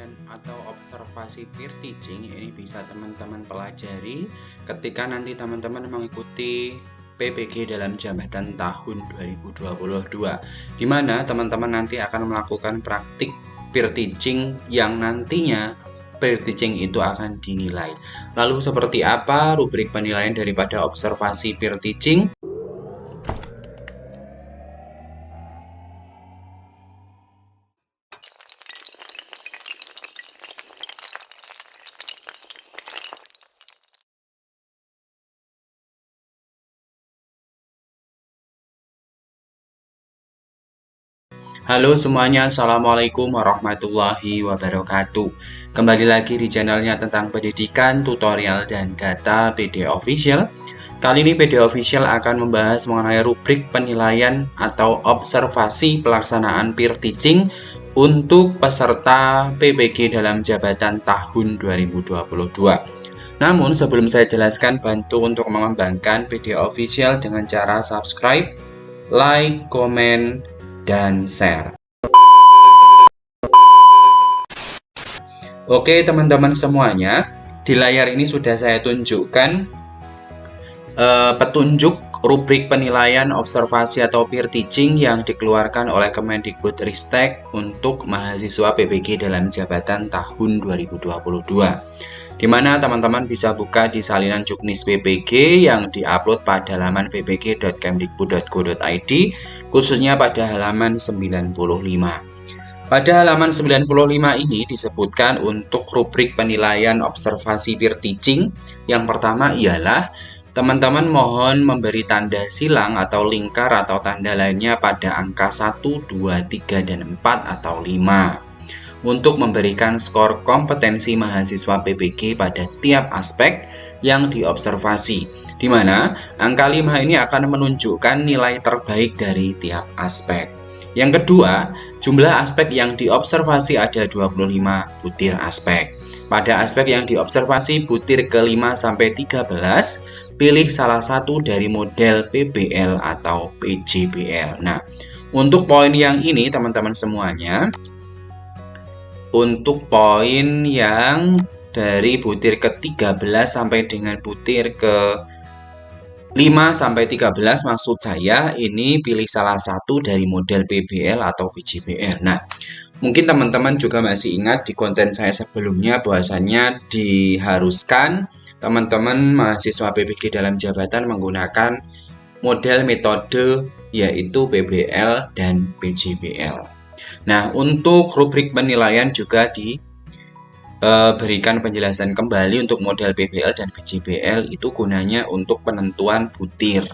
penilaian atau observasi peer teaching ini bisa teman-teman pelajari ketika nanti teman-teman mengikuti PPG dalam jabatan tahun 2022, di mana teman-teman nanti akan melakukan praktik peer teaching yang nantinya peer teaching itu akan dinilai. Lalu seperti apa rubrik penilaian daripada observasi peer teaching? Halo semuanya, Assalamualaikum warahmatullahi wabarakatuh. Kembali lagi di channelnya tentang pendidikan, tutorial, dan data PD Official. Kali ini PD Official akan membahas mengenai rubrik penilaian atau observasi pelaksanaan peer teaching untuk peserta PPG dalam jabatan tahun 2022. Namun sebelum saya jelaskan, bantu untuk mengembangkan PD Official dengan cara subscribe, like, komen, dan share. Oke teman-teman semuanya, di layar ini sudah saya tunjukkan petunjuk rubrik penilaian observasi atau peer teaching yang dikeluarkan oleh Kemendikbudristek untuk mahasiswa PPG dalam jabatan tahun 2022. Di mana teman-teman bisa buka di salinan Juknis PPG yang diupload pada halaman ppg.kemdikbud.go.id, khususnya pada halaman 95. Pada halaman 95 ini disebutkan untuk rubrik penilaian observasi peer teaching. Yang pertama ialah teman-teman mohon memberi tanda silang atau lingkar atau tanda lainnya pada angka 1, 2, 3, dan 4 atau 5 untuk memberikan skor kompetensi mahasiswa PPG pada tiap aspek yang diobservasi, di mana angka 5 ini akan menunjukkan nilai terbaik dari tiap aspek. Yang kedua, jumlah aspek yang diobservasi ada 25 butir aspek. Pada aspek yang diobservasi butir ke-5 sampai 13, pilih salah satu dari model PBL atau PJBL. Nah, untuk poin yang ini teman-teman semuanya, untuk poin yang dari butir ke-13 sampai dengan butir ke-5 sampai 13, maksud saya ini pilih salah satu dari model PBL atau PJBL. Nah, mungkin teman-teman juga masih ingat di konten saya sebelumnya bahwasannya diharuskan teman-teman mahasiswa PPG dalam jabatan menggunakan model metode yaitu PBL dan PJBL. Nah, untuk rubrik penilaian juga diberikan penjelasan kembali untuk model PBL dan PJBL itu gunanya untuk penentuan butir,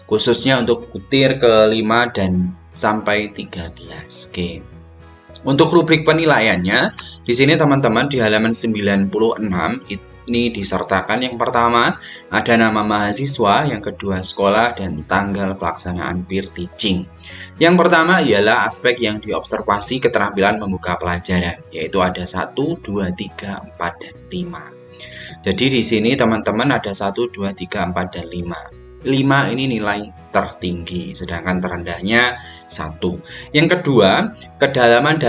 khususnya untuk butir ke-5 dan sampai 13. Oke. Untuk rubrik penilaiannya, di sini teman-teman di halaman 96 ini disertakan yang pertama ada nama mahasiswa, yang kedua sekolah, dan tanggal pelaksanaan peer teaching. Yang pertama ialah aspek yang diobservasi keterampilan membuka pelajaran, yaitu ada 1, 2, 3, 4, dan 5. Jadi di sini teman-teman ada 1, 2, 3, 4, dan 5. 5 ini nilai tertinggi, sedangkan terendahnya 1. Yang kedua, kedalaman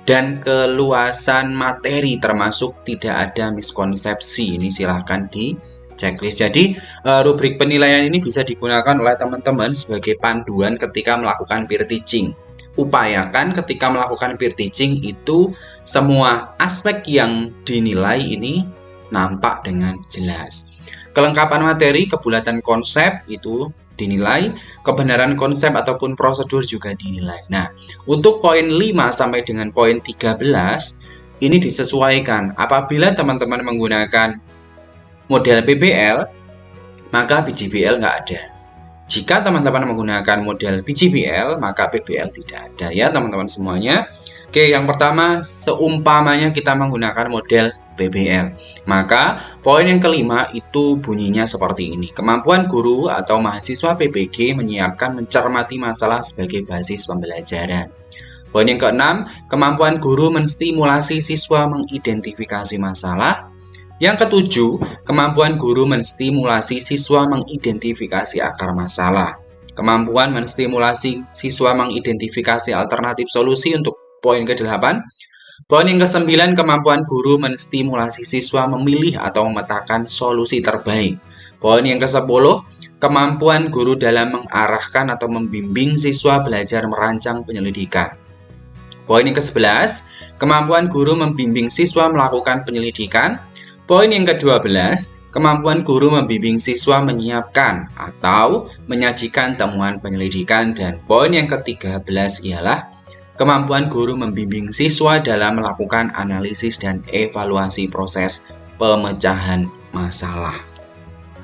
dan keluasan materi termasuk tidak ada miskonsepsi. Ini silahkan di checklist. Jadi rubrik penilaian ini bisa digunakan oleh teman-teman sebagai panduan ketika melakukan peer teaching. Upayakan ketika melakukan peer teaching itu semua aspek yang dinilai ini nampak dengan jelas. Kelengkapan materi, kebulatan konsep itu dinilai, kebenaran konsep ataupun prosedur juga dinilai. Nah, untuk poin 5 sampai dengan poin 13 ini disesuaikan. Apabila teman-teman menggunakan model PBL, maka PJBL nggak ada. Jika teman-teman menggunakan model PJBL, maka PBL tidak ada ya teman-teman semuanya. Oke, yang pertama, seumpamanya kita menggunakan model PBL, maka poin yang kelima itu bunyinya seperti ini. Kemampuan guru atau mahasiswa PPG menyiapkan mencermati masalah sebagai basis pembelajaran. Poin yang keenam, kemampuan guru menstimulasi siswa mengidentifikasi masalah. Yang ketujuh, kemampuan guru menstimulasi siswa mengidentifikasi akar masalah. Kemampuan menstimulasi siswa mengidentifikasi alternatif solusi untuk poin ke-8. Poin yang ke-9, kemampuan guru menstimulasi siswa memilih atau memetakan solusi terbaik. Poin yang ke-10, kemampuan guru dalam mengarahkan atau membimbing siswa belajar merancang penyelidikan. Poin yang ke-11, kemampuan guru membimbing siswa melakukan penyelidikan. Poin yang ke-12, kemampuan guru membimbing siswa menyiapkan atau menyajikan temuan penyelidikan. Dan poin yang ke-13 ialah kemampuan guru membimbing siswa dalam melakukan analisis dan evaluasi proses pemecahan masalah.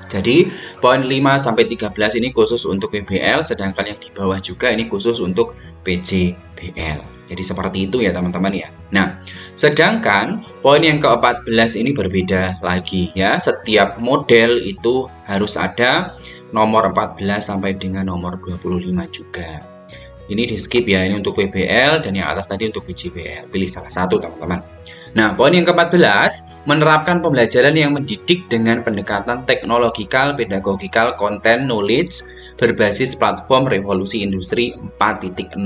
Jadi, poin 5 sampai 13 ini khusus untuk PBL, sedangkan yang di bawah juga ini khusus untuk PJBL. Jadi seperti itu ya teman-teman ya. Nah, sedangkan poin yang ke-14 ini berbeda lagi ya. Setiap model itu harus ada nomor 14 sampai dengan nomor 25 juga. Ini di skip ya, ini untuk PBL dan yang atas tadi untuk PJBL. Pilih salah satu teman-teman. Nah, poin yang ke-14, menerapkan pembelajaran yang mendidik dengan pendekatan teknologikal, pedagogikal, content, knowledge, berbasis platform revolusi industri 4.0.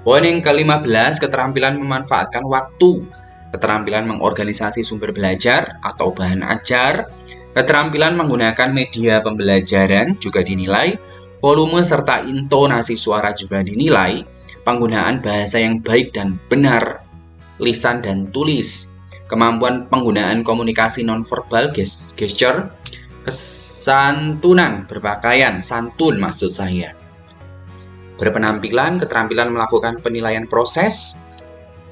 Poin yang ke-15, keterampilan memanfaatkan waktu, keterampilan mengorganisasi sumber belajar atau bahan ajar, keterampilan menggunakan media pembelajaran juga dinilai, volume serta intonasi suara juga dinilai, penggunaan bahasa yang baik dan benar, lisan dan tulis, kemampuan penggunaan komunikasi nonverbal, gesture, kesantunan berpakaian, santun maksud saya, berpenampilan, keterampilan melakukan penilaian proses,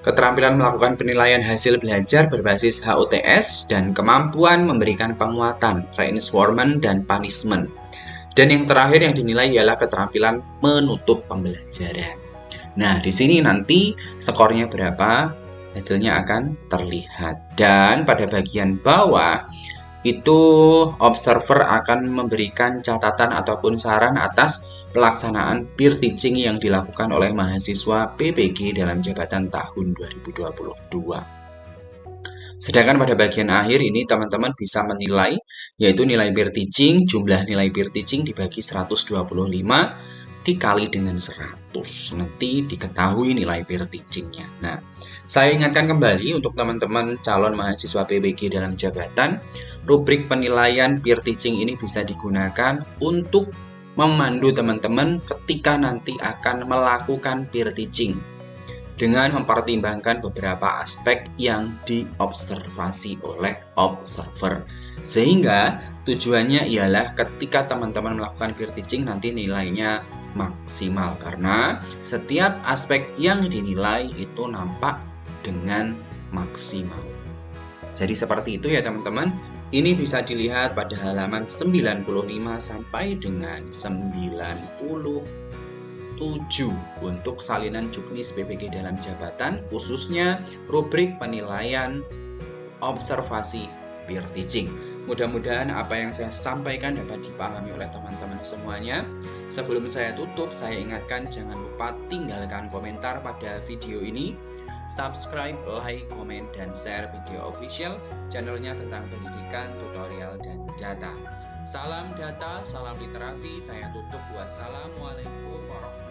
keterampilan melakukan penilaian hasil belajar berbasis HOTS, dan kemampuan memberikan penguatan, reinforcement, dan punishment. Dan yang terakhir yang dinilai ialah keterampilan menutup pembelajaran. Nah, di sini nanti skornya berapa, hasilnya akan terlihat. Dan pada bagian bawah, itu observer akan memberikan catatan ataupun saran atas pelaksanaan peer teaching yang dilakukan oleh mahasiswa PPG dalam jabatan tahun 2022. Sedangkan pada bagian akhir ini teman-teman bisa menilai, yaitu nilai peer teaching, jumlah nilai peer teaching dibagi 125 dikali dengan 100. Nanti diketahui nilai peer teachingnya. Nah, saya ingatkan kembali untuk teman-teman calon mahasiswa PPG dalam jabatan, rubrik penilaian peer teaching ini bisa digunakan untuk memandu teman-teman ketika nanti akan melakukan peer teaching, dengan mempertimbangkan beberapa aspek yang diobservasi oleh observer. Sehingga tujuannya ialah ketika teman-teman melakukan peer teaching nanti nilainya maksimal, karena setiap aspek yang dinilai itu nampak dengan maksimal. Jadi seperti itu ya teman-teman. Ini bisa dilihat pada halaman 95 sampai dengan 97 untuk salinan juknis PPG dalam jabatan, khususnya rubrik penilaian observasi peer teaching. Mudah-mudahan apa yang saya sampaikan dapat dipahami oleh teman-teman semuanya. Sebelum saya tutup, saya ingatkan jangan lupa tinggalkan komentar pada video ini, subscribe, like, komen, dan share video official channelnya tentang pendidikan, tutorial, dan data. Salam data, salam literasi, saya tutup. Wassalamualaikum warahmatullahi wabarakatuh.